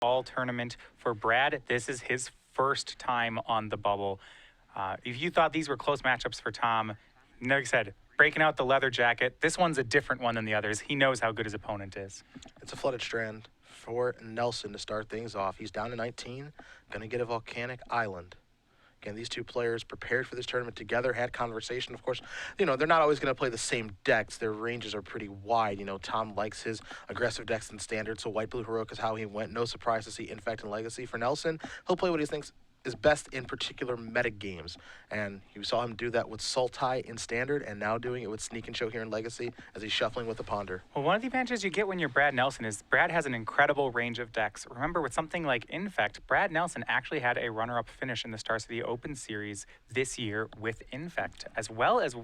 all tournament. For Brad, this is his first time on the bubble. If you thought these were close matchups for Tom, like I said, breaking out the leather jacket, this one's a different one than the others. He knows how good his opponent is. It's a flooded strand for Nelson to start things off. He's down to 19, going to get a volcanic island. Again, these two players prepared for this tournament together, had conversation. Of course, they're not always going to play the same decks. Their ranges are pretty wide. Tom likes his aggressive decks in Standard, so White Blue Heroic is how he went. No surprise to see Infect and Legacy. For Nelson, he'll play what he thinks is best in particular meta games. And you saw him do that with Sultai in Standard, and now doing it with Sneak and Show here in Legacy as he's shuffling with the Ponder. Well, one of the advantages you get when you're Brad Nelson is Brad has an incredible range of decks. Remember, with something like Infect, Brad Nelson actually had a runner-up finish in the Star City Open Series this year with Infect, as well as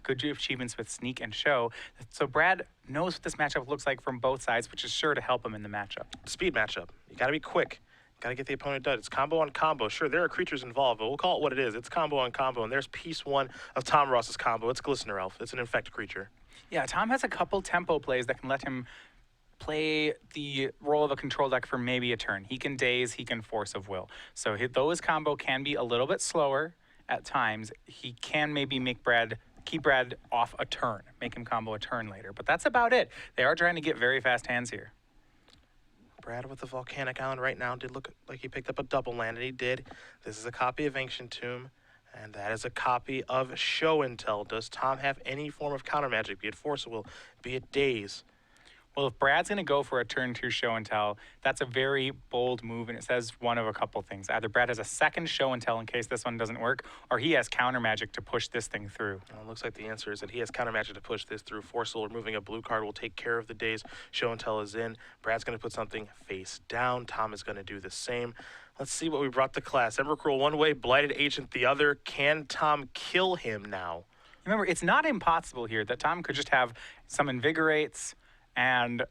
good achievements with Sneak and Show. So Brad knows what this matchup looks like from both sides, which is sure to help him in the matchup. Speed matchup. You got to be quick. Got to get the opponent done. It's combo on combo. Sure, there are creatures involved, but we'll call it what it is. It's combo on combo, and there's piece one of Tom Ross's combo. It's Glistener Elf. It's an Infect creature. Yeah, Tom has a couple tempo plays that can let him play the role of a control deck for maybe a turn. He can Daze, he can Force of Will. So those combo can be a little bit slower at times. He can maybe keep Brad off a turn, make him combo a turn later. But that's about it. They are trying to get very fast hands here. Brad with the Volcanic Island right now did look like he picked up a double land, and he did. This is a copy of Ancient Tomb, and that is a copy of Show and Tell. Does Tom have any form of counter magic, be it Force of Will, be it Daze? Well, if Brad's going to go for a turn 2 Show and Tell, that's a very bold move, and it says one of a couple things. Either Brad has a second Show and Tell in case this one doesn't work, or he has counter magic to push this thing through. Well, it looks like the answer is that he has counter magic to push this through. Forceful removing a blue card will take care of the Daze. Show and Tell is in. Brad's going to put something face down. Tom is going to do the same. Let's see what we brought to class. Emrakul one way, Blighted Agent the other. Can Tom kill him now? Remember, it's not impossible here that Tom could just have some Invigorates and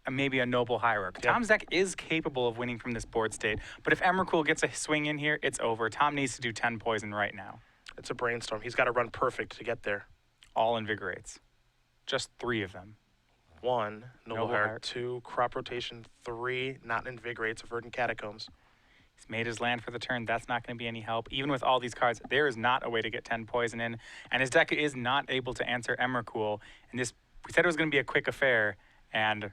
maybe a Noble Hierarch. Yeah. Tom's deck is capable of winning from this board state, but if Emrakul gets a swing in here, it's over. Tom needs to do 10 poison right now. It's a brainstorm. He's got to run perfect to get there. All Invigorates. Just 3 of them. 1, Noble Hierarch. Hierarch. 2, Crop Rotation. 3, not Invigorates, Verdant Catacombs. He's made his land for the turn. That's not going to be any help. Even with all these cards, there is not a way to get 10 poison in, and his deck is not able to answer Emrakul. And this, we said it was going to be a quick affair, and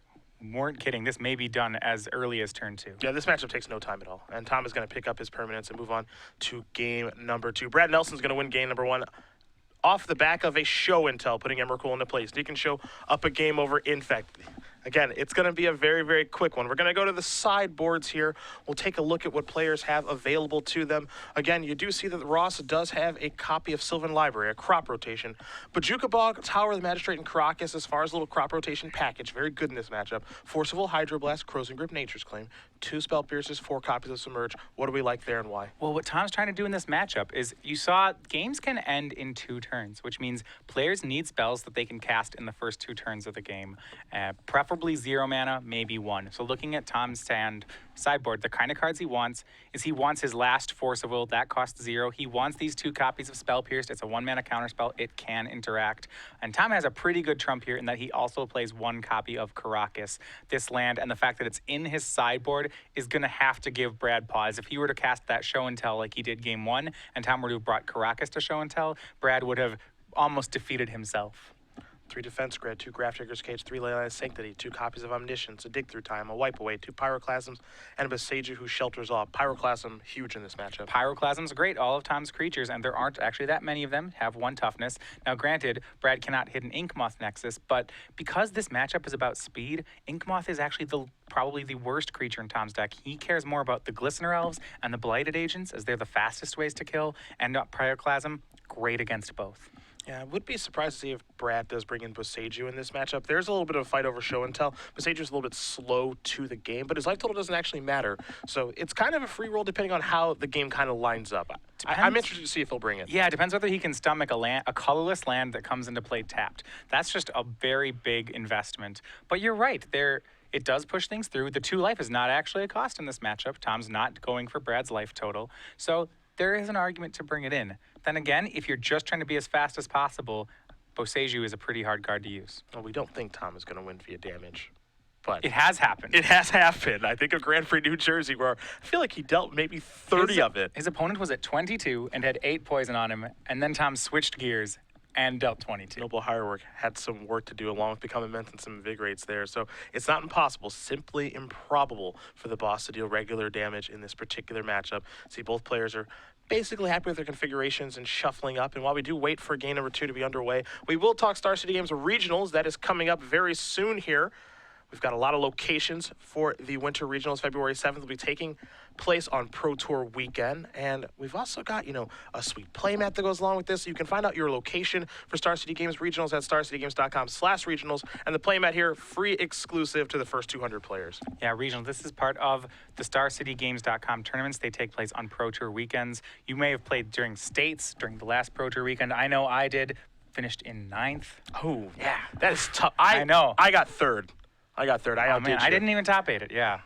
weren't kidding. This may be done as early as turn 2. Yeah, this matchup takes no time at all. And Tom is going to pick up his permanence and move on to game number 2. Brad Nelson's going to win game number 1 off the back of a Show and Tell, putting Emrakul into place. Sneak and Show up a game over Infect. Again, it's going to be a very, very quick one. We're going to go to the sideboards here. We'll take a look at what players have available to them. Again, you do see that Ross does have a copy of Sylvan Library, a Crop Rotation. Bajuka Bog, Tower of the Magistrate, and Caracas as far as a little Crop Rotation package. Very good in this matchup. Forcible Hydroblast, Crow's and Grip, Nature's Claim. 2 Spell Pierces, 4 copies of Submerge. What do we like there and why? Well, what Tom's trying to do in this matchup is you saw games can end in 2 turns, which means players need spells that they can cast in the first 2 turns of the game. Preferably 0 mana, maybe 1. So looking at Tom's sideboard, the kind of cards he wants is he wants his last Force of Will. That costs 0. He wants these 2 copies of Spell Pierced. It's a 1 mana counter spell. It can interact. And Tom has a pretty good trump here in that he also plays 1 copy of Caracas. This land and the fact that it's in his sideboard is going to have to give Brad pause. If he were to cast that Show and Tell like he did game 1 and Tom were to have brought Caracas to Show and Tell, Brad would have almost defeated himself. 3 Defense Grid, 2 Grafdigger's Cage, 3 Leyline Sanctity, 2 copies of Omniscience, a Dig Through Time, a Wipe Away, 2 Pyroclasms, and a Boseiju who shelters off. Pyroclasm, huge in this matchup. Pyroclasm's great. All of Tom's creatures, and there aren't actually that many of them, have 1 toughness. Now, granted, Brad cannot hit an Inkmoth Nexus, but because this matchup is about speed, Inkmoth is actually probably the worst creature in Tom's deck. He cares more about the Glistener Elves and the Blighted Agents, as they're the fastest ways to kill, and Pyroclasm, great against both. Yeah, I would be surprised to see if Brad does bring in Boseiju in this matchup. There's a little bit of a fight over Show and Tell. Boseiju's a little bit slow to the game, but his life total doesn't actually matter. So it's kind of a free roll depending on how the game kind of lines up. I'm interested to see if he'll bring it. Yeah, it depends whether he can stomach a colorless land that comes into play tapped. That's just a very big investment. But you're right, it does push things through. The 2 life is not actually a cost in this matchup. Tom's not going for Brad's life total. So there is an argument to bring it in. Then again, if you're just trying to be as fast as possible, Boseiju is a pretty hard card to use. Well, we don't think Tom is going to win via damage. but It has happened. it has happened. I think of Grand Prix New Jersey, where I feel like he dealt maybe 30 of it. His opponent was at 22 and had 8 poison on him, and then Tom switched gears and dealt 22. Noble Hirework had some work to do along with Become Immense and some invigorates there. So it's not impossible, simply improbable for the boss to deal regular damage in this particular matchup. See, both players are basically happy with their configurations and shuffling up. And while we do wait for game number 2 to be underway, we will talk Star City Games Regionals. That is coming up very soon here. We've got a lot of locations for the Winter Regionals. February 7th will be taking place on Pro Tour weekend. And we've also got, a sweet playmat that goes along with this. So you can find out your location for Star City Games Regionals at starcitygames.com/regionals. And the playmat here, free exclusive to the first 200 players. Yeah, regional. This is part of the StarCityGames.com tournaments. They take place on Pro Tour weekends. You may have played during states during the last Pro Tour weekend. I know I did. Finished in 9th. Oh, yeah. That is tough. I know. I got third. I outdid Man, I you. didn't even top 8 it, yeah.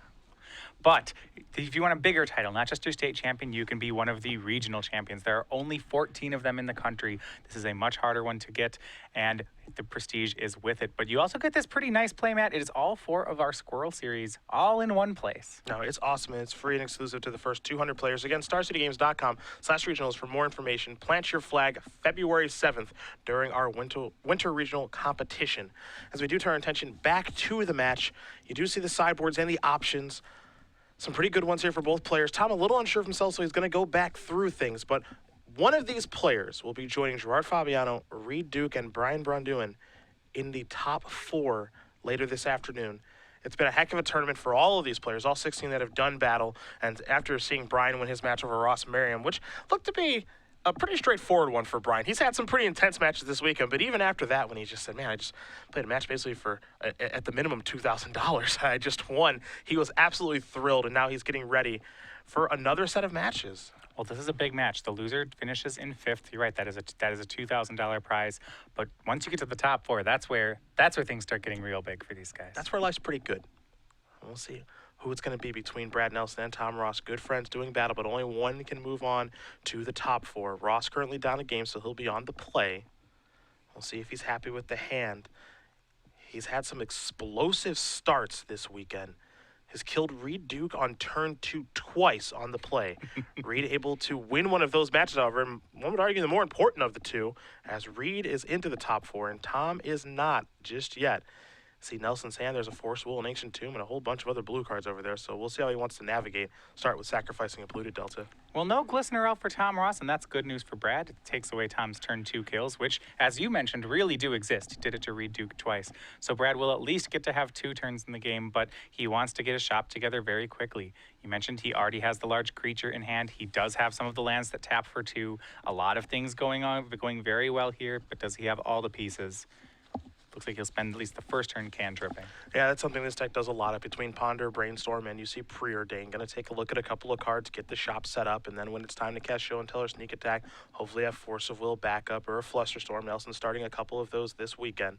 But if you want a bigger title, not just your state champion, you can be one of the regional champions. There are only 14 of them in the country. This is a much harder one to get, and the prestige is with it. But you also get this pretty nice playmat. It is all 4 of our Squirrel series, all in one place. No, it's awesome, and it's free and exclusive to the first 200 players. Again, starcitygames.com/regionals for more information. Plant your flag February 7th during our winter regional competition. As we do turn our attention back to the match, you do see the sideboards and the options. Some pretty good ones here for both players. Tom a little unsure of himself, so he's going to go back through things. But one of these players will be joining Gerard Fabiano, Reed Duke, and Brian Braunduin in the top 4 later this afternoon. It's been a heck of a tournament for all of these players, all 16 that have done battle. And after seeing Brian win his match over Ross Merriam, which looked to be a pretty straightforward one for Brian. He's had some pretty intense matches this weekend, but even after that, when he just said, man, I just played a match basically for, at the minimum, $2,000. I just won. He was absolutely thrilled, and now he's getting ready for another set of matches. Well, this is a big match. The loser finishes in 5th. You're right. That is a $2,000 prize. But once you get to the top 4, that's where things start getting real big for these guys. That's where life's pretty good. We'll see who it's going to be between Brad Nelson and Tom Ross. Good friends doing battle, but only one can move on to the top 4. Ross currently down a game, so he'll be on the play. We'll see if he's happy with the hand. He's had some explosive starts this weekend. Has killed Reed Duke on turn 2 twice on the play. Reed able to win one of those matches, however, and one would argue the more important of the two, as Reed is into the top 4 and Tom is not just yet. See Nelson's hand, there's a Force Will, an Ancient Tomb, and a whole bunch of other blue cards over there, so we'll see how he wants to navigate. Start with sacrificing a Polluted Delta. Well, no Glistener Elf for Tom Ross, and that's good news for Brad. It takes away Tom's turn 2 kills, which, as you mentioned, really do exist. He did it to Reed Duke twice. So Brad will at least get to have 2 turns in the game, but he wants to get his shop together very quickly. You mentioned he already has the large creature in hand. He does have some of the lands that tap for 2. A lot of things going very well here, but does he have all the pieces? Looks like he'll spend at least the first turn cantripping. Yeah, that's something this deck does a lot of. Between Ponder, Brainstorm, and you see Preordain. Going to take a look at a couple of cards, get the shop set up, and then when it's time to cast Show and Tell or Sneak Attack, hopefully have Force of Will backup or a Flusterstorm. Nelson's starting a couple of those this weekend.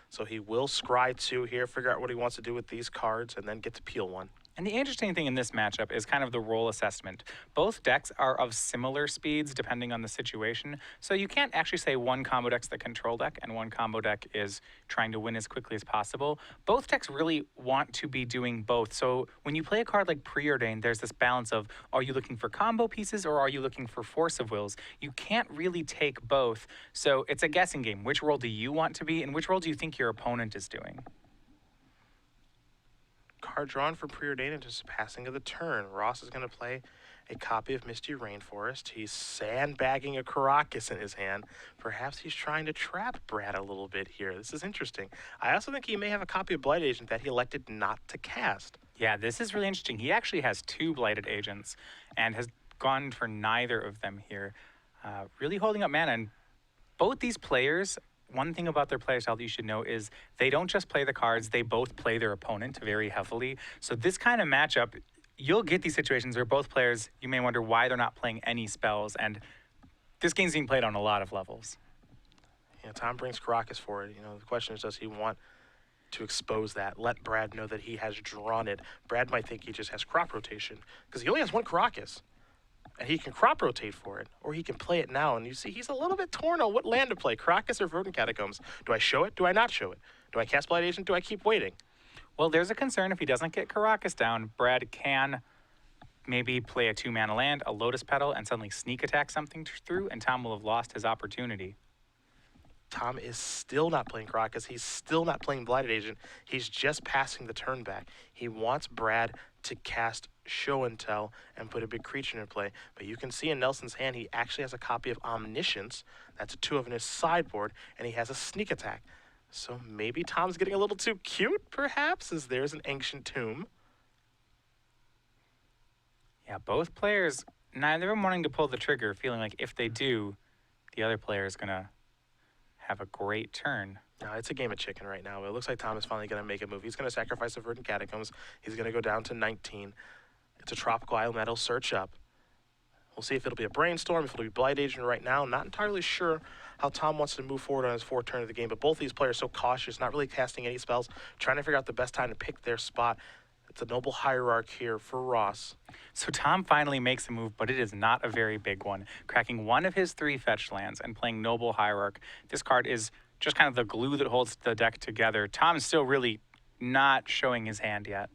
So he will scry 2 here, figure out what he wants to do with these cards, and then get to peel 1. And the interesting thing in this matchup is kind of the role assessment. Both decks are of similar speeds depending on the situation, so you can't actually say one combo deck's the control deck and one combo deck is trying to win as quickly as possible. Both decks really want to be doing both, so when you play a card like Preordain, there's this balance of, are you looking for combo pieces or are you looking for Force of Wills? You can't really take both, so it's a guessing game. Which role do you want to be, and which role do you think your opponent is doing? Card drawn for Preordain and just passing of the turn. Ross is going to play a copy of Misty Rainforest. He's sandbagging a Caracas in his hand. Perhaps he's trying to trap Brad a little bit here. This is interesting. I also think he may have a copy of Blight Agent that he elected not to cast. Yeah, this is really interesting. He actually has 2 Blighted Agents and has gone for neither of them here. Really holding up mana, and both these players, one thing about their playstyle that you should know is they don't just play the cards, they both play their opponent very heavily. So this kind of matchup, you'll get these situations where both players, you may wonder why they're not playing any spells, and this game's being played on a lot of levels. Yeah, Tom brings Caracas for it. The question is, does he want to expose that? Let Brad know that he has drawn it. Brad might think he just has crop rotation, because he only has 1 Caracas. And he can crop rotate for it, or he can play it now. And you see, he's a little bit torn on what land to play, Caracas or Verdant Catacombs. Do I show it? Do I not show it? Do I cast Blight Agent? Do I keep waiting? Well, there's a concern if he doesn't get Caracas down, Brad can maybe play a 2-mana land, a Lotus Petal, and suddenly sneak attack something through, and Tom will have lost his opportunity. Tom is still not playing Caracas. He's still not playing Blighted Agent. He's just passing the turn back. He wants Brad to cast Show and Tell and put a big creature in play. But you can see in Nelson's hand, he actually has a copy of Omniscience. That's a 2 in his sideboard, and he has a sneak attack. So maybe Tom's getting a little too cute, perhaps, as there's an Ancient Tomb. Yeah, both players, neither of them wanting to pull the trigger, feeling like if they do, the other player is going to have a great turn. No, it's a game of chicken right now. It looks like Tom is finally going to make a move. He's going to sacrifice the Verdant Catacombs. He's going to go down to 19. It's a Tropical Island that'll search up. We'll see if it'll be a Brainstorm, if it'll be Blight Agent right now. Not entirely sure how Tom wants to move forward on his 4th turn of the game, but both these players so cautious, not really casting any spells, trying to figure out the best time to pick their spot. It's a Noble Hierarch here for Ross. So Tom finally makes a move, but it is not a very big one. Cracking one of his 3 fetch lands and playing Noble Hierarch. This card is just kind of the glue that holds the deck together. Tom's still really not showing his hand yet.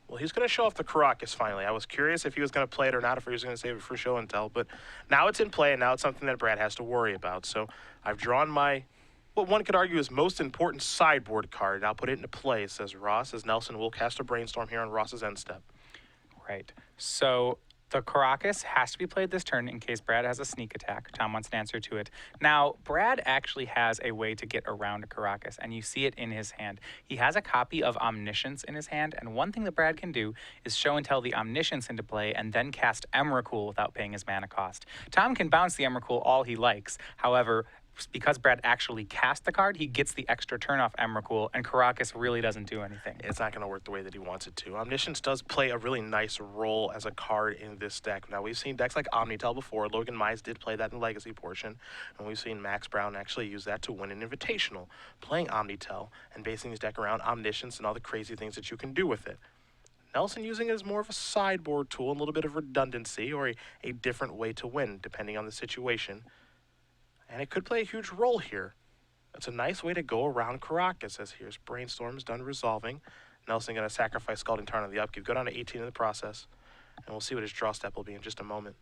Well, he's going to show off the Caracas finally. I was curious if he was going to play it or not, if he was going to save it for Show and Tell, but now it's in play, and now it's something that Brad has to worry about. So I've drawn my, what one could argue is most important sideboard card. I'll put it into play, says Ross, as Nelson will cast a Brainstorm here on Ross's end step. Right. So the Caracas has to be played this turn in case Brad has a sneak attack. Tom wants an answer to it. Now, Brad actually has a way to get around a Caracas, and you see it in his hand. He has a copy of Omniscience in his hand, and one thing that Brad can do is show and tell the Omniscience into play and then cast Emrakul without paying his mana cost. Tom can bounce the Emrakul all he likes. However, because Brad actually cast the card, he gets the extra turn off Emrakul, and Caracas really doesn't do anything. It's not going to work the way that he wants it to. Omniscience does play a really nice role as a card in this deck. Now, we've seen decks like Omnitel before. Logan Mize did play that in the Legacy portion, and we've seen Max Brown actually use that to win an Invitational, playing Omnitel and basing his deck around Omniscience and all the crazy things that you can do with it. Nelson using it as more of a sideboard tool, a little bit of redundancy, or a different way to win, depending on the situation. And it could play a huge role here. It's a nice way to go around Caracas, as here's Brainstorm's done resolving. Nelson going to sacrifice Scalding Tarn on the upkeep, go down to 18 in the process, and we'll see what his draw step will be in just a moment.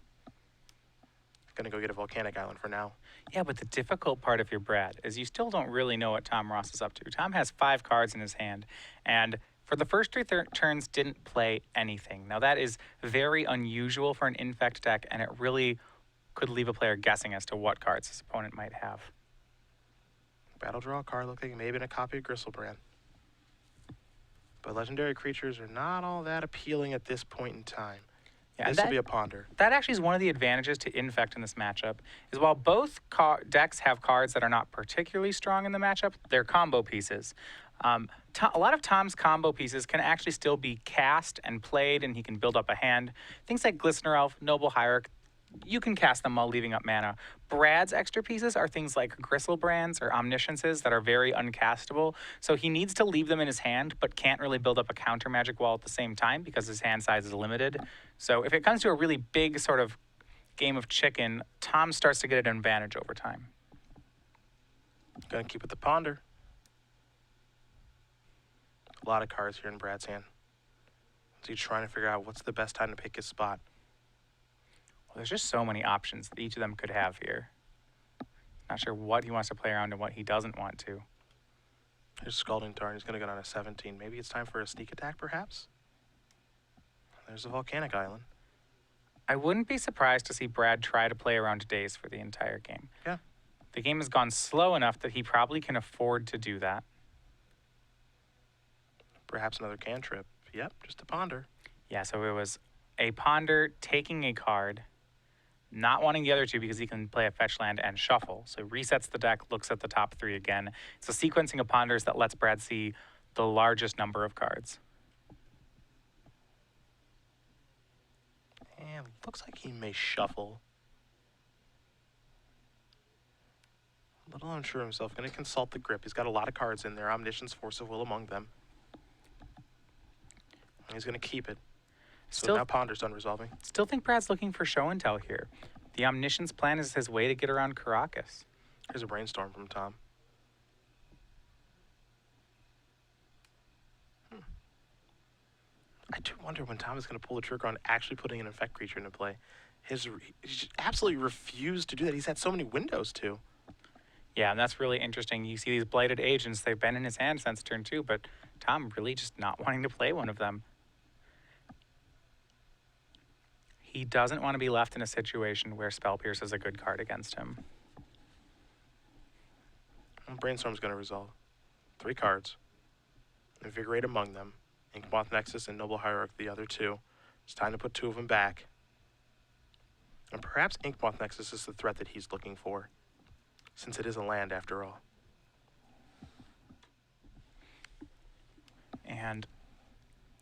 Going to go get a Volcanic Island for now. Yeah, but the difficult part of your Brad is you still don't really know what Tom Ross is up to. Tom has 5 cards in his hand, and for the first 3 turns didn't play anything. Now that is very unusual for an Infect deck, and it really could leave a player guessing as to what cards his opponent might have. Battle draw a card looking maybe in a copy of Gristlebrand. But legendary creatures are not all that appealing at this point in time. Yeah, this will be a Ponder. That actually is one of the advantages to Infect in this matchup, is while both decks have cards that are not particularly strong in the matchup, they're combo pieces. A lot of Tom's combo pieces can actually still be cast and played, and he can build up a hand. Things like Glistener Elf, Noble Hierarch, you can cast them while leaving up mana. Brad's extra pieces are things like Gristlebrand's or Omnisciences that are very uncastable, so he needs to leave them in his hand, but can't really build up a counter magic wall at the same time because his hand size is limited. So if it comes to a really big sort of game of chicken, Tom starts to get an advantage over time. Gonna keep it the Ponder. A lot of cards here in Brad's hand. So he's trying to figure out what's the best time to pick his spot. Well, there's just so many options that each of them could have here. Not sure what he wants to play around and what he doesn't want to. There's Scalding Tarn. He's going to go down to 17. Maybe it's time for a sneak attack, perhaps? There's a Volcanic Island. I wouldn't be surprised to see Brad try to play around Daze for the entire game. Yeah. The game has gone slow enough that he probably can afford to do that. Perhaps another cantrip. Yep, just a Ponder. Yeah, so it was a Ponder taking a card, not wanting the other 2 because he can play a fetch land and shuffle. So resets the deck, looks at the top 3 again. It's a sequencing of Ponders that lets Brad see the largest number of cards. And looks like he may shuffle. A little unsure of himself. Going to consult the grip. He's got a lot of cards in there. Omniscience, Force of Will among them. And he's going to keep it. So now Ponder's done resolving. Still think Brad's looking for show and tell here. The Omniscience plan is his way to get around Caracas. Here's a Brainstorm from Tom. I do wonder when Tom is going to pull the trigger on actually putting an infect creature into play. He just absolutely refused to do that. He's had so many windows too. Yeah, and that's really interesting. You see these blighted agents, they've been in his hand since turn 2, but Tom really just not wanting to play one of them. He doesn't want to be left in a situation where Spell Pierce is a good card against him. Well, Brainstorm's going to resolve. 3 cards. Invigorate among them. Inkmoth Nexus and Noble Hierarch, the other 2. It's time to put 2 of them back. And perhaps Inkmoth Nexus is the threat that he's looking for, since it is a land after all. And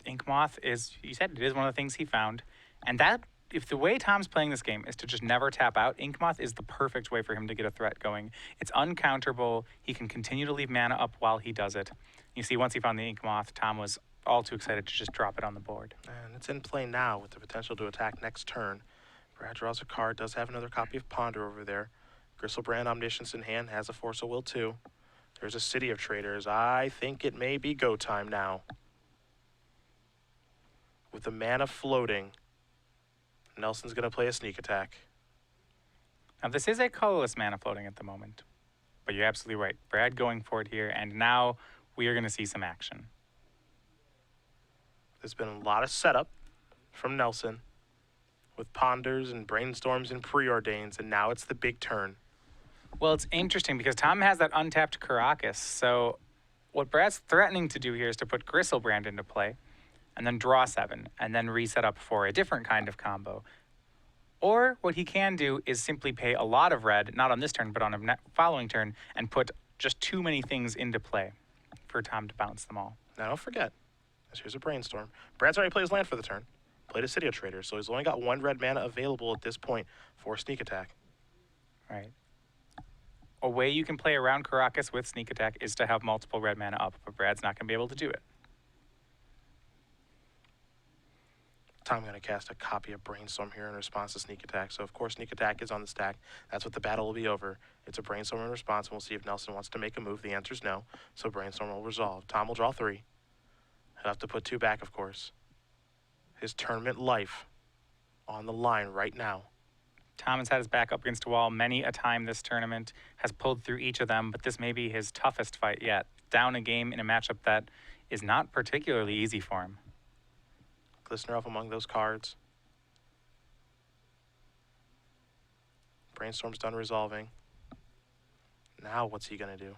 Inkmoth is, you said it is one of the things he found. And that, if the way Tom's playing this game is to just never tap out, Inkmoth is the perfect way for him to get a threat going. It's uncounterable. He can continue to leave mana up while he does it. You see, once he found the Inkmoth, Tom was all too excited to just drop it on the board. And it's in play now with the potential to attack next turn. Brad draws a card, does have another copy of Ponder over there. Gristlebrand Omniscience in hand, has a Force of Will too. There's a City of Traders. I think it may be go time now. With the mana floating, Nelson's going to play a sneak attack. Now, this is a colorless mana floating at the moment, but you're absolutely right. Brad going for it here, and now we are going to see some action. There's been a lot of setup from Nelson with Ponders and Brainstorms and Preordains, and now it's the big turn. Well, it's interesting because Tom has that untapped Caracas, so what Brad's threatening to do here is to put Gristlebrand into play, and then draw 7, and then reset up for a different kind of combo. Or what he can do is simply pay a lot of red, not on this turn, but on a following turn, and put just too many things into play for Tom to bounce them all. Now don't forget, here's a Brainstorm. Brad's already played his land for the turn, played a City of Traders, so he's only got 1 red mana available at this point for sneak attack. Right. A way you can play around Caracas with sneak attack is to have multiple red mana up, but Brad's not going to be able to do it. Tom going to cast a copy of Brainstorm here in response to sneak attack. So of course sneak attack is on the stack. That's what the battle will be over. It's a Brainstorm in response, and we'll see if Nelson wants to make a move. The answer is no. So Brainstorm will resolve. Tom will draw 3. He'll have to put 2 back, of course. His tournament life on the line right now. Tom has had his back up against a wall many a time this tournament, has pulled through each of them, but this may be his toughest fight yet. Down a game in a matchup that is not particularly easy for him. Glistener off among those cards. Brainstorm's done resolving. Now what's he going to do?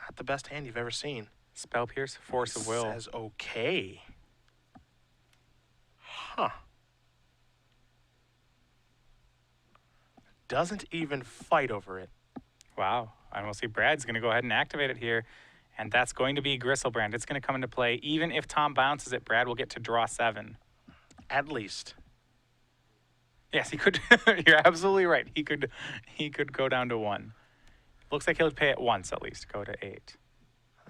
Not the best hand you've ever seen. Spell Pierce, Force of Will. Says okay. Huh. Doesn't even fight over it. Wow. And we'll see Brad's going to go ahead and activate it here. And that's going to be Gristlebrand. It's going to come into play. Even if Tom bounces it, Brad will get to draw 7. At least. Yes, he could. You're absolutely right. He could go down to 1. Looks like he'll pay it once at least, go to 8.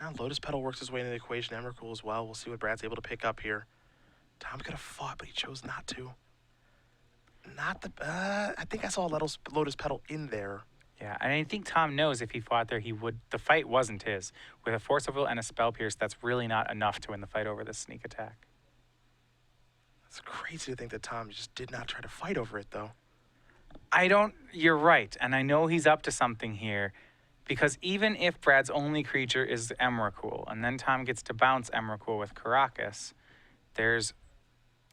Now Lotus Petal works his way into the equation. Emrakul as well. We'll see what Brad's able to pick up here. Tom could have fought, but he chose not to. Not the... I think I saw a Lotus Petal in there. Yeah, and I think Tom knows if he fought there, he would. The fight wasn't his. With a Force of Will and a Spell Pierce, that's really not enough to win the fight over this sneak attack. It's crazy to think that Tom just did not try to fight over it, though. You're right, and I know he's up to something here, because even if Brad's only creature is Emrakul, and then Tom gets to bounce Emrakul with Caracas, there's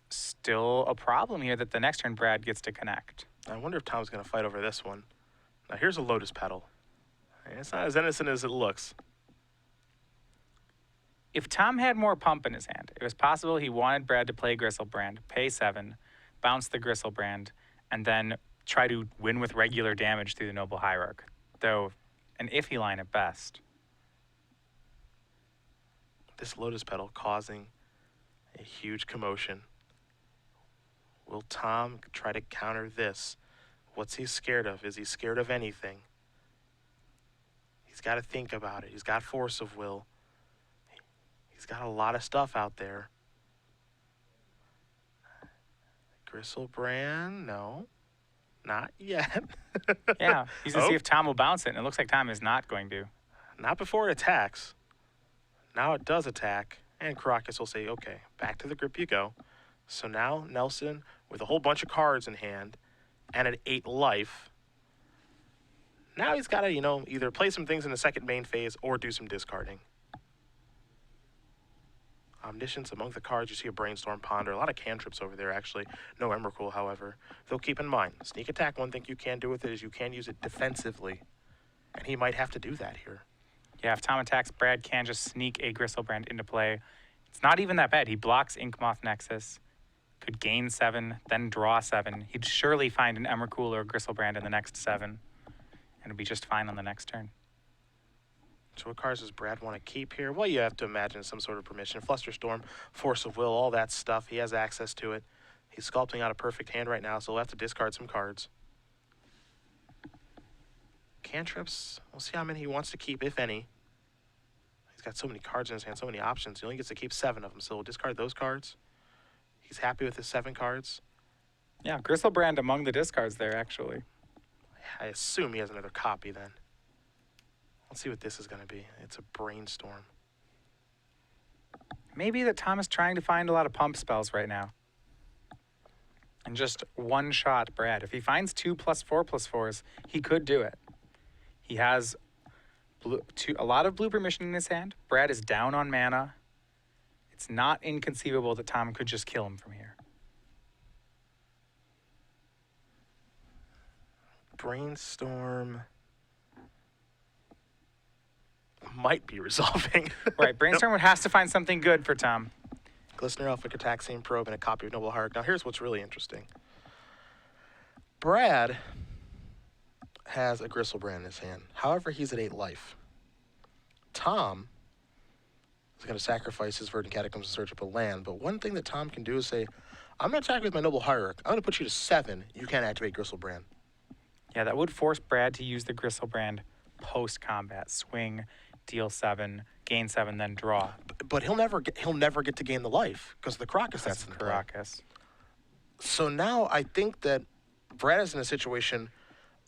still a problem here that the next turn Brad gets to connect. I wonder if Tom's going to fight over this one. Now here's a Lotus Petal. It's not as innocent as it looks. If Tom had more pump in his hand, it was possible he wanted Brad to play Gristlebrand, pay 7, bounce the Gristlebrand, and then try to win with regular damage through the Noble Hierarch, though an iffy line at best. This Lotus Petal causing a huge commotion. Will Tom try to counter this? What's he scared of? Is he scared of anything? He's got to think about it. He's got Force of Will. He's got a lot of stuff out there. Gristlebrand? No. Not yet. Yeah, he's going to see if Tom will bounce it, and it looks like Tom is not going to. Not before it attacks. Now it does attack, and Caracas will say, okay, back to the grip you go. So now Nelson, with a whole bunch of cards in hand, and at 8 life, now he's got to, either play some things in the second main phase or do some discarding. Omniscience among the cards, you see a Brainstorm, Ponder, a lot of cantrips over there actually. No Emrakul, however. Though keep in mind, Sneak Attack, one thing you can do with it is you can use it defensively. And he might have to do that here. Yeah, if Tom attacks, Brad can just sneak a Gristlebrand into play. It's not even that bad. He blocks Inkmoth Nexus, could gain 7, then draw 7. He'd surely find an Emrakul or a Gristlebrand in the next 7, and it'd be just fine on the next turn. So what cards does Brad want to keep here? Well, you have to imagine some sort of permission. Flusterstorm, Force of Will, all that stuff. He has access to it. He's sculpting out a perfect hand right now, so he'll have to discard some cards. Cantrips, we'll see how many he wants to keep, if any. He's got so many cards in his hand, so many options. He only gets to keep 7 of them, so we'll discard those cards. He's happy with his 7 cards. Yeah, Gristlebrand among the discards there, actually. I assume he has another copy then. Let's see what this is going to be. It's a Brainstorm. Maybe that Tom is trying to find a lot of pump spells right now. And just one-shot Brad. If he finds 2+4/+4s, he could do it. He has a lot of blue permission in his hand. Brad is down on mana. It's not inconceivable that Tom could just kill him from here. Brainstorm might be resolving. Right, Brainstorm has to find something good for Tom. Glistener, Elfic, Ataxian Probe, and a copy of Noble Hierarch. Now here's what's really interesting. Brad has a Gristlebrand in his hand. However, he's at 8 life. Tom is going to sacrifice his Verdant Catacombs in search of a land, but one thing that Tom can do is say, I'm going to attack with my Noble Hierarch. I'm going to put you to 7. You can't activate Gristlebrand. Yeah, that would force Brad to use the Gristlebrand post-combat. Swing, deal 7, gain 7, then draw. But he'll never get to gain the life because the Caracas that's in play. Caracas. So now I think that Brad is in a situation,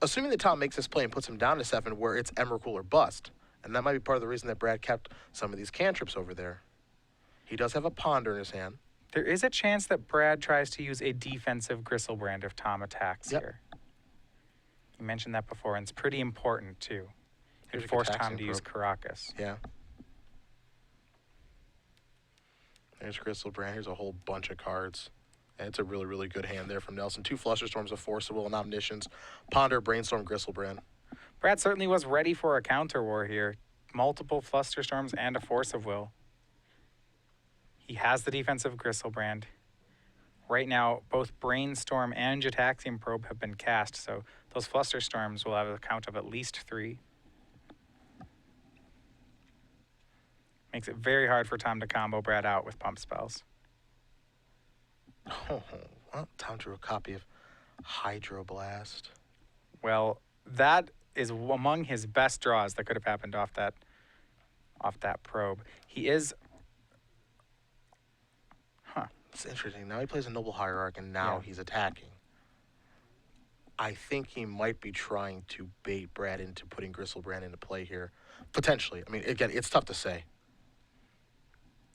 assuming that Tom makes this play and puts him down to 7, where it's Emrakul or bust. And that might be part of the reason that Brad kept some of these cantrips over there. He does have a Ponder in his hand. There is a chance that Brad tries to use a defensive Gristlebrand if Tom attacks here. You mentioned that before, and it's pretty important, too. It forced Tom to use Caracas. Yeah. There's Gristlebrand. Here's a whole bunch of cards. And it's a really, really good hand there from Nelson. 2 Flusterstorms, a Force of Will, and Omniscience. Ponder, Brainstorm, Gristlebrand. Brad certainly was ready for a counter war here. Multiple Flusterstorms and a Force of Will. He has the defensive Gristlebrand. Right now, both Brainstorm and Jataxian Probe have been cast, so those Flusterstorms will have a count of at least 3. Makes it very hard for Tom to combo Brad out with pump spells. Oh, well, Tom drew a copy of Hydroblast. Well, that is among his best draws that could have happened off that probe. He is... It's interesting. Now he plays a Noble Hierarch, and now he's attacking. I think he might be trying to bait Brad into putting Gristlebrand into play here. Potentially. I mean, again, it's tough to say.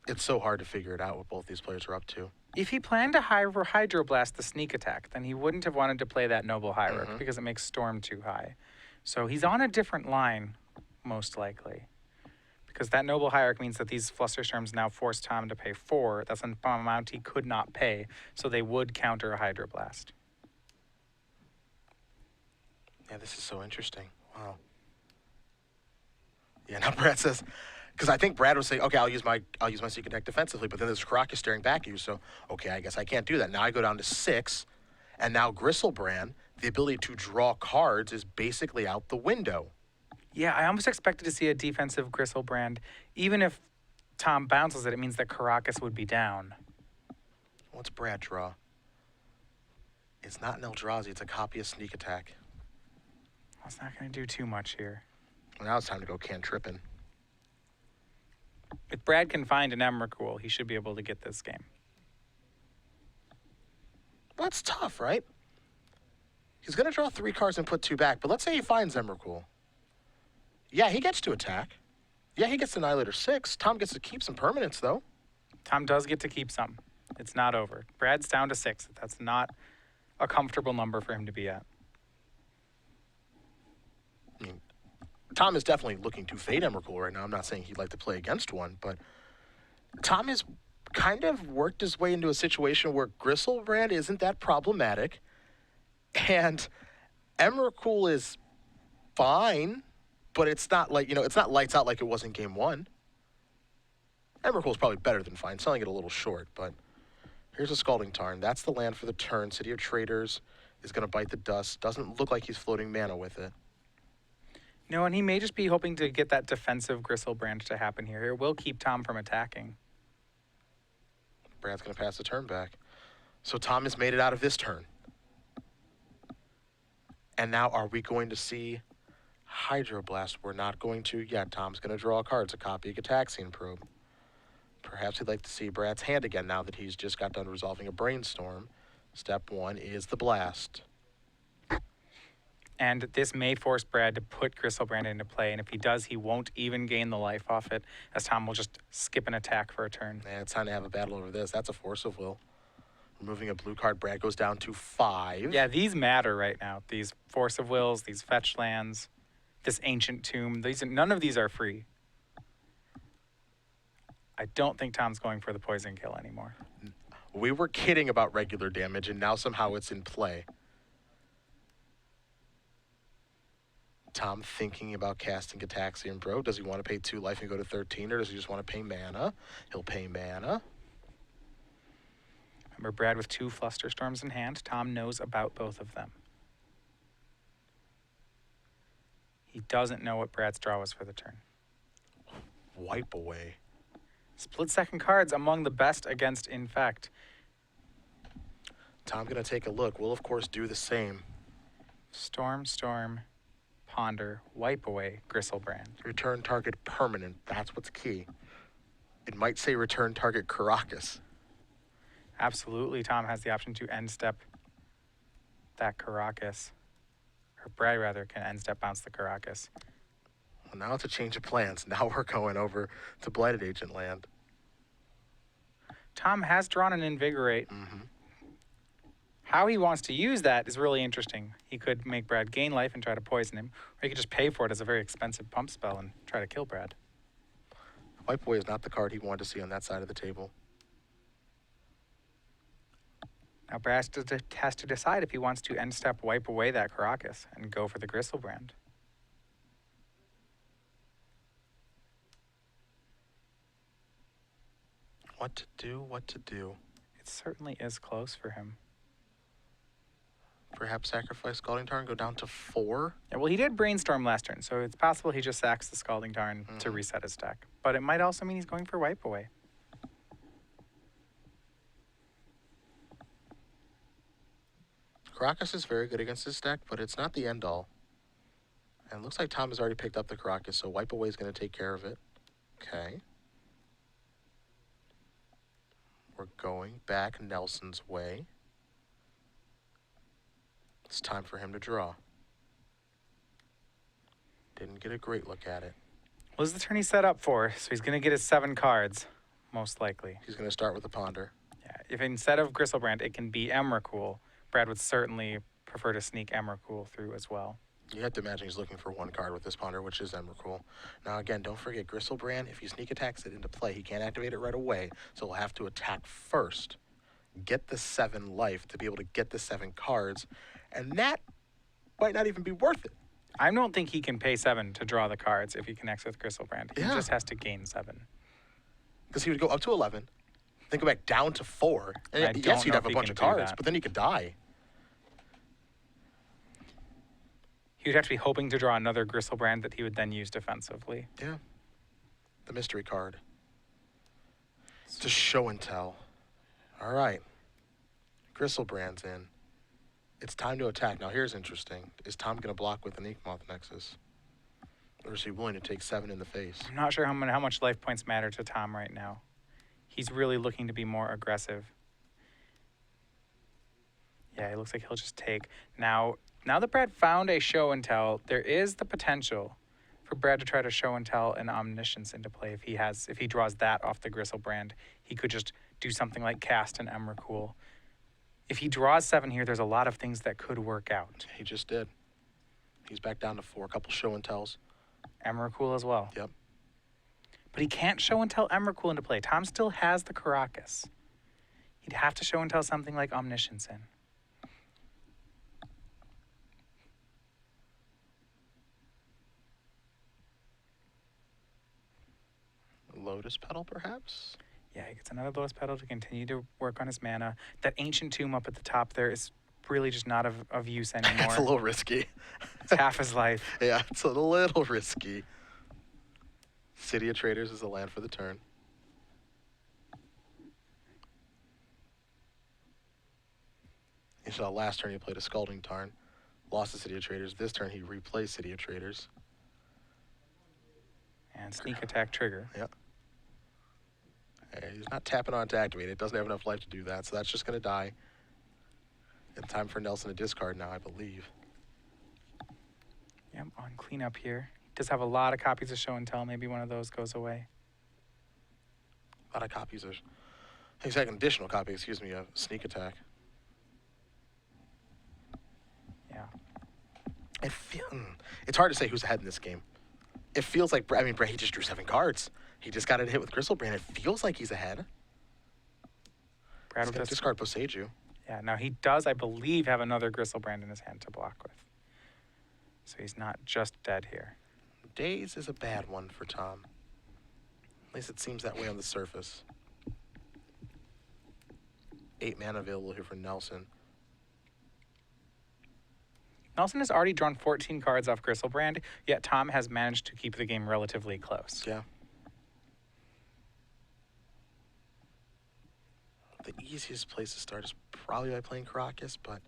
It's so hard to figure it out what both these players are up to. If he planned to Hydroblast the sneak attack, then he wouldn't have wanted to play that Noble Hierarch because it makes Storm too high. So he's on a different line, most likely. Because that Noble Hierarch means that these Flusterstorms now force Tom to pay 4. That's an amount he could not pay, so they would counter a Hydroblast. Yeah, this is so interesting. Wow. Yeah, now Brad says, because I think Brad was saying, okay, I'll use my secret deck defensively, but then there's Caracas staring back at you, so okay, I guess I can't do that. Now I go down to 6, and now Gristlebrand, the ability to draw cards is basically out the window. Yeah, I almost expected to see a defensive Gristlebrand. Even if Tom bounces it, it means that Caracas would be down. What's Brad draw? It's not an Eldrazi, it's a copy of Sneak Attack. That's not going to do too much here. Now it's time to go Cantrippin'. If Brad can find an Emrakul, he should be able to get this game. That's tough, right? He's going to draw 3 cards and put 2 back, but let's say he finds Emrakul. Yeah, he gets to attack. Yeah, he gets Annihilator 6. Tom gets to keep some permanents, though. Tom does get to keep some. It's not over. Brad's down to 6. That's not a comfortable number for him to be at. I mean, Tom is definitely looking to fade Emrakul right now. I'm not saying he'd like to play against one, but Tom has kind of worked his way into a situation where Gristlebrand isn't that problematic, and Emrakul is fine, but it's not like, it's not lights out like it was in game 1. Emrakul is probably better than fine, selling it a little short, but here's a Scalding Tarn. That's the land for the turn. City of Traders is going to bite the dust. Doesn't look like he's floating mana with it. No, and he may just be hoping to get that defensive Gristlebrand to happen here. It will keep Tom from attacking. Brad's going to pass the turn back. So Tom has made it out of this turn. And now are we going to see Hydroblast? We're not going to yet. Tom's going to draw a card. It's a copy of Gataxian Probe. Perhaps he'd like to see Brad's hand again now that he's just got done resolving a Brainstorm. Step 1 is the Blast. And this may force Brad to put Gristlebrand into play, and if he does, he won't even gain the life off it, as Tom will just skip an attack for a turn. Yeah, it's time to have a battle over this. That's a Force of Will. Removing a blue card, Brad goes down to 5. Yeah, these matter right now. These Force of Wills, these fetch lands, this Ancient Tomb. None of these are free. I don't think Tom's going for the poison kill anymore. We were kidding about regular damage, and now somehow it's in play. Tom thinking about casting Gataxian Probe. Does he want to pay 2 life and go to 13, or does he just want to pay mana? He'll pay mana. Remember, Brad with 2 Flusterstorms in hand. Tom knows about both of them. He doesn't know what Brad's draw was for the turn. Wipe away. Split second cards among the best against Infect. Tom going to take a look. We'll, of course, do the same. Storm, Ponder, wipe away, Gristlebrand. Return target permanent. That's what's key. It might say return target Caracas. Absolutely, Tom has the option to end step that Caracas. Or Brad, rather, can end step bounce the Caracas. Well, now it's a change of plans. Now we're going over to Blighted Agent land. Tom has drawn an Invigorate. Mm-hmm. How he wants to use that is really interesting. He could make Brad gain life and try to poison him, or he could just pay for it as a very expensive pump spell and try to kill Brad. Wipe away is not the card he wanted to see on that side of the table. Now Brad has to decide if he wants to end step wipe away that Caracas and go for the Gristlebrand. What to do, what to do. It certainly is close for him. Perhaps sacrifice Scalding Tarn, go down to 4. Yeah, well, he did Brainstorm last turn, so it's possible he just sacks the Scalding Tarn to reset his deck. But it might also mean he's going for wipe away. Caracas is very good against this deck, but it's not the end-all. And it looks like Tom has already picked up the Caracas, so wipe away is going to take care of it. Okay. We're going back Nelson's way. It's time for him to draw. Didn't get a great look at it. Well, this is the turn he's set up for, so he's going to get his 7 cards, most likely. He's going to start with a Ponder. Yeah, if instead of Gristlebrand, it can be Emrakul, Brad would certainly prefer to sneak Emrakul through as well. You have to imagine he's looking for 1 card with this Ponder, which is Emrakul. Now, again, don't forget, Gristlebrand, if you sneak attacks it into play, he can't activate it right away, so he'll have to attack first, get the 7 life to be able to get the 7 cards, and that might not even be worth it. I don't think he can pay 7 to draw the cards if he connects with Gristlebrand. He just has to gain 7. Because he would go up to 11, then go back down to 4. And yes, he'd have a bunch of cards, but then he could die. He would have to be hoping to draw another Gristlebrand that he would then use defensively. Yeah. The mystery card. It's a show and tell. All right. Gristlebrand's in. It's time to attack. Now, here's interesting. Is Tom going to block with an Inkmoth Nexus? Or is he willing to take 7 in the face? I'm not sure how much life points matter to Tom right now. He's really looking to be more aggressive. Yeah, it looks like he'll just take. Now that Brad found a show and tell, there is the potential for Brad to try to show and tell an Omniscience into play if he draws that off the Gristlebrand. He could just do something like cast an Emrakul. If he draws 7 here, there's a lot of things that could work out. He just did. He's back down to 4. A couple show and tells. Emrakul as well. Yep. But he can't show and tell Emrakul into play. Tom still has the Caracas. He'd have to show and tell something like Omniscience in. Lotus Petal, perhaps? Yeah, he gets another Lotus Petal to continue to work on his mana. That Ancient Tomb up at the top there is really just not of use anymore. It's a little risky. It's half his life. Yeah, it's a little risky. City of Traders is the land for the turn. You saw last turn he played a Scalding Tarn. Lost the City of Traders. This turn he replays City of Traders. And Sneak Attack trigger. Yep. He's not tapping on to activate it. Doesn't have enough life to do that, so that's just going to die. And time for Nelson to discard now, I believe. Yep, on cleanup here. He does have a lot of copies of Show and Tell. Maybe one of those goes away. A lot of copies of... He's got an additional copy, excuse me, of Sneak Attack. Yeah. It's hard to say who's ahead in this game. It feels like... I mean, Brad, he just drew 7 cards. He just got a hit with Gristlebrand. It feels like he's ahead. Brad He's will going to discard Boseiju. Yeah, now he does, I believe, have another Gristlebrand in his hand to block with. So he's not just dead here. Daze is a bad one for Tom. At least it seems that way on the surface. 8 mana available here for Nelson. Nelson has already drawn 14 cards off Gristlebrand, yet Tom has managed to keep the game relatively close. Yeah. The easiest place to start is probably by playing Caracas, but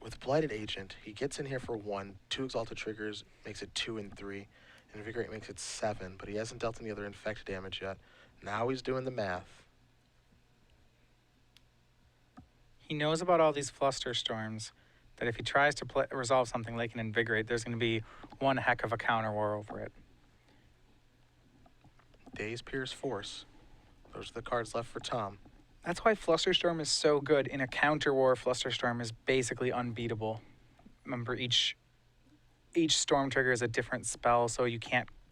with Blighted Agent, he gets in here for 1, 2 Exalted Triggers, makes it 2 and 3. Invigorate makes it 7, but he hasn't dealt any other infect damage yet. Now he's doing the math. He knows about all these Fluster Storms, that if he tries to resolve something like an Invigorate, there's going to be one heck of a counter war over it. Daze, Pierce, Force. Those are the cards left for Tom. That's why Flusterstorm is so good. In a counter war, Flusterstorm is basically unbeatable. Remember, each storm trigger is a different spell, so you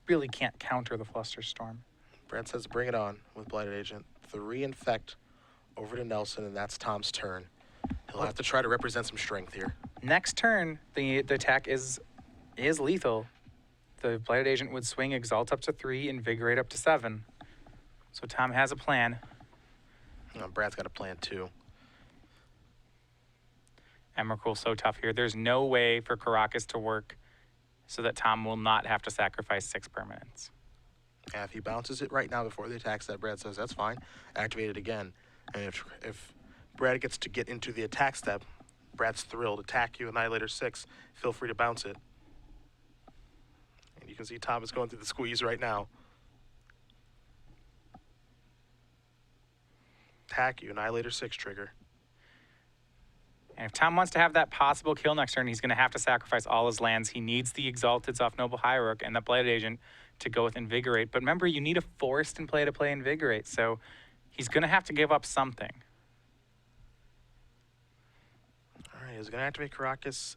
really can't counter the Flusterstorm. Brad says bring it on with Blighted Agent. 3 infect over to Nelson, and that's Tom's turn. He'll have to try to represent some strength here. Next turn, the attack is lethal. The Blighted Agent would swing Exalt up to 3, Invigorate up to 7. So Tom has a plan. Brad's got a plan too. Emrakul's so tough here. There's no way for Caracas to work so that Tom will not have to sacrifice 6 permanents. And if he bounces it right now before the attack step, Brad says that's fine. Activate it again. And if Brad gets to get into the attack step, Brad's thrilled. Attack you, Annihilator 6. Feel free to bounce it. And you can see Tom is going through the squeeze right now. Attack you, Annihilator 6 trigger. And if Tom wants to have that possible kill next turn, he's going to have to sacrifice all his lands. He needs the Exalteds off Noble Hierarch and the Blighted Agent to go with Invigorate. But remember, you need a forced in play to play Invigorate, so he's going to have to give up something. All right, he's going to activate Caracas.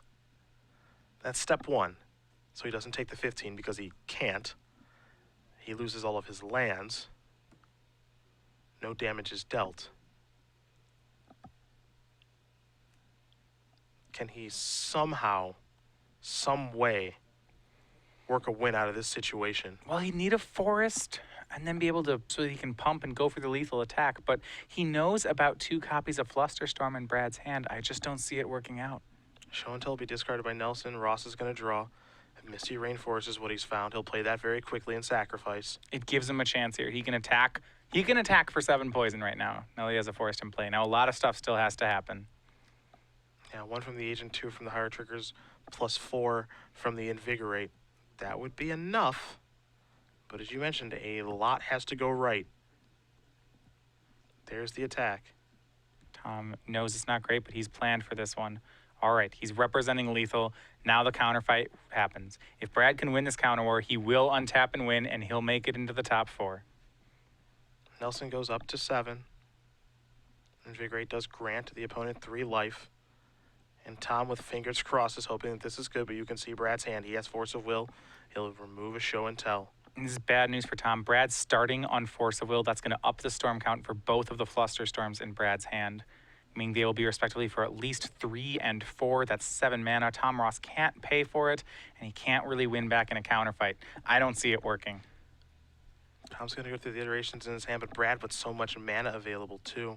That's step 1. So he doesn't take the 15 because he can't. He loses all of his lands. No damage is dealt. Can he somehow, some way, work a win out of this situation? Well, he'd need a forest and then be able to, so he can pump and go for the lethal attack. But he knows about 2 copies of Flusterstorm in Brad's hand. I just don't see it working out. Show and Tell will be discarded by Nelson. Ross is going to draw. Misty Rainforest is what he's found. He'll play that very quickly and sacrifice. It gives him a chance here. He can attack. He can attack for 7 poison right now. Now he has a forest in play. Now a lot of stuff still has to happen. Yeah, 1 from the Agent, 2 from the Higher Triggers, plus 4 from the Invigorate. That would be enough. But as you mentioned, a lot has to go right. There's the attack. Tom knows it's not great, but he's planned for this one. All right, he's representing lethal. Now the counter fight happens. If Brad can win this counter war, he will untap and win, and he'll make it into the top 4. Nelson goes up to 7. Invigorate does grant the opponent 3 life. And Tom, with fingers crossed, is hoping that this is good, but you can see Brad's hand. He has Force of Will. He'll remove a show and tell. And this is bad news for Tom. Brad's starting on Force of Will. That's going to up the storm count for both of the Fluster Storms in Brad's hand, meaning they will be respectively for at least 3 and 4. That's 7 mana. Tom Ross can't pay for it, and he can't really win back in a counter fight. I don't see it working. Tom's going to go through the iterations in his hand, but Brad with so much mana available too.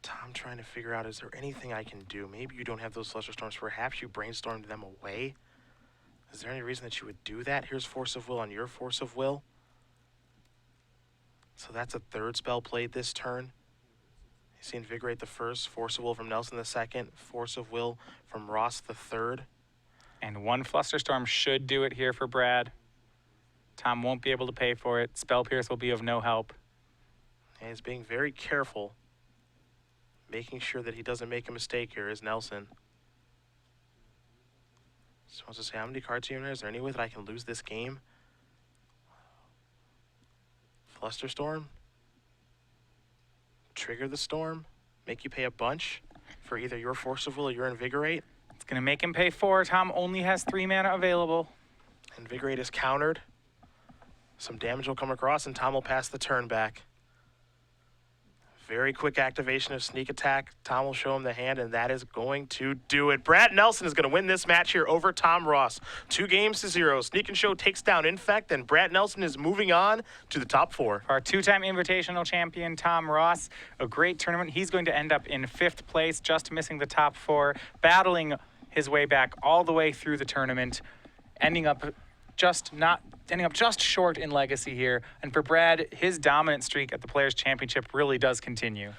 Tom trying to figure out, is there anything I can do? Maybe you don't have those Fluster Storms. Perhaps you brainstormed them away. Is there any reason that you would do that? Here's Force of Will on your Force of Will. So that's a 3rd spell played this turn. You see Invigorate the 1st, Force of Will from Nelson the 2nd, Force of Will from Ross the 3rd. And 1 Fluster Storm should do it here for Brad. Tom won't be able to pay for it. Spell Pierce will be of no help. And he's being very careful, making sure that he doesn't make a mistake here is Nelson. Just wants to say, how many cards are you in there? Is there any way that I can lose this game? Fluster Storm? Trigger the Storm? Make you pay a bunch for either your Force of Will or your Invigorate? It's going to make him pay 4. Tom only has 3 mana available. Invigorate is countered. Some damage will come across, and Tom will pass the turn back. Very quick activation of Sneak Attack. Tom will show him the hand, and that is going to do it. Brad Nelson is going to win this match here over Tom Ross. 2-0. Sneak and Show takes down Infect, and Brad Nelson is moving on to the top 4. Our 2-time invitational champion, Tom Ross, a great tournament. He's going to end up in 5th place, just missing the top 4, battling his way back all the way through the tournament, ending up just short in legacy here. And for Brad, his dominant streak at the Players' Championship really does continue.